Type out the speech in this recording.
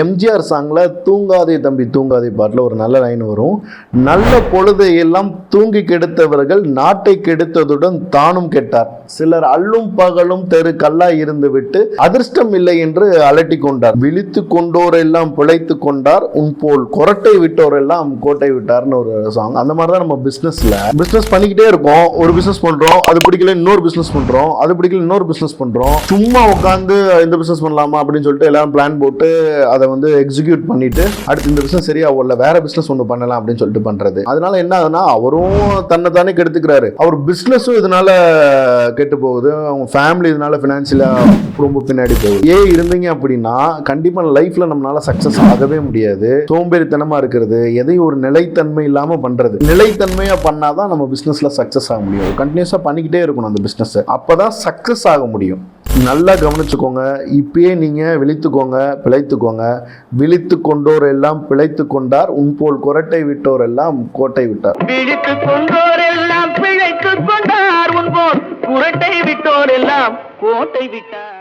எம்ஜிஆர் சாங்ல தூங்காதே தம்பி தூங்காதே பாட்டில் ஒரு நல்ல லைன் வரும். நல்ல பொழுதை எல்லாம் தூங்கி கெடுத்தவர்கள் நாட்டை கெடுத்ததுடன் தானும் கெட்டார். சிலர் அல்லும் பகலும் தெரு கல்லா இருந்து விட்டு அதிர்ஷ்டம் இல்லை என்று அலட்டி கொண்டார். விழித்து கொண்டோரெல்லாம் பிழைத்து கொண்டார், உன் போல் கொரட்டை விட்டோரெல்லாம் கோட்டை விட்டார்னு ஒரு சாங். அந்த மாதிரி தான் நம்ம பிசினஸ் பண்ணிக்கிட்டே இருக்கோம். ஒரு பிசினஸ் பண்றோம், அது பிடிக்கல இன்னொரு பிசினஸ் பண்றோம், அது பிடிக்கல இன்னொரு பிசினஸ் பண்றோம். சும்மா உட்காந்து இந்த பிசினஸ் பண்ணலாமா அப்படின்னு சொல்லிட்டு எல்லாரும் பிளான் போட்டு அதை வந்து எக்ஸிக்யூட் பண்ணிட்டு அடுத்து இந்த பிசினஸ் சரியா ஓடல வேற பிசினஸ் ஒன்று பண்ணலாம் அப்படின்னு சொல்லிட்டு பண்றது. அதனால என்ன ஆகுதுன்னா அவரும் தன்னை தானே கெடுத்துக்கிறாரு. அவர் பிசினஸும் இதனால கெட்டு போகுது, அவங்க ஃபேமிலி இதனால பினான்சியலா ரொம்ப பின்னாடி போகுது. இருந்தீங்க அப்படின்னா கண்டிப்பா லைஃப்ல நம்மளால சக்சஸ் ஆகவே முடியாது. சோம்பேறித்தனமா இருக்கிறது, எதையும் ஒரு நிலைத்தன்மை இல்லாம பண்றது. நிலைத்தன்மையா பண்ணாதான் நம்ம பிசினஸ்ல சக்சஸ் ஆக முடியும். கண்டினியூஸா பண்ணிக்கிட்டே இருக்கணும் அந்த பிசினஸ், அப்பதான் சக்சஸ் ஆக முடியும். நல்லா கவனிச்சுக்கோங்க. இப்பயே நீங்க விழித்துக்கோங்க, பிழைத்துக்கோங்க. விழித்து கொண்டோர் எல்லாம் பிழைத்து கொண்டார், உன் போல் கொரட்டை விட்டோர் எல்லாம் கோட்டை விட்டார். விழித்து கொண்டோர் எல்லாம் பிழைத்து கொண்டார், உன் போல் குரட்டை விட்டோர் எல்லாம் கோட்டை விட்டார்.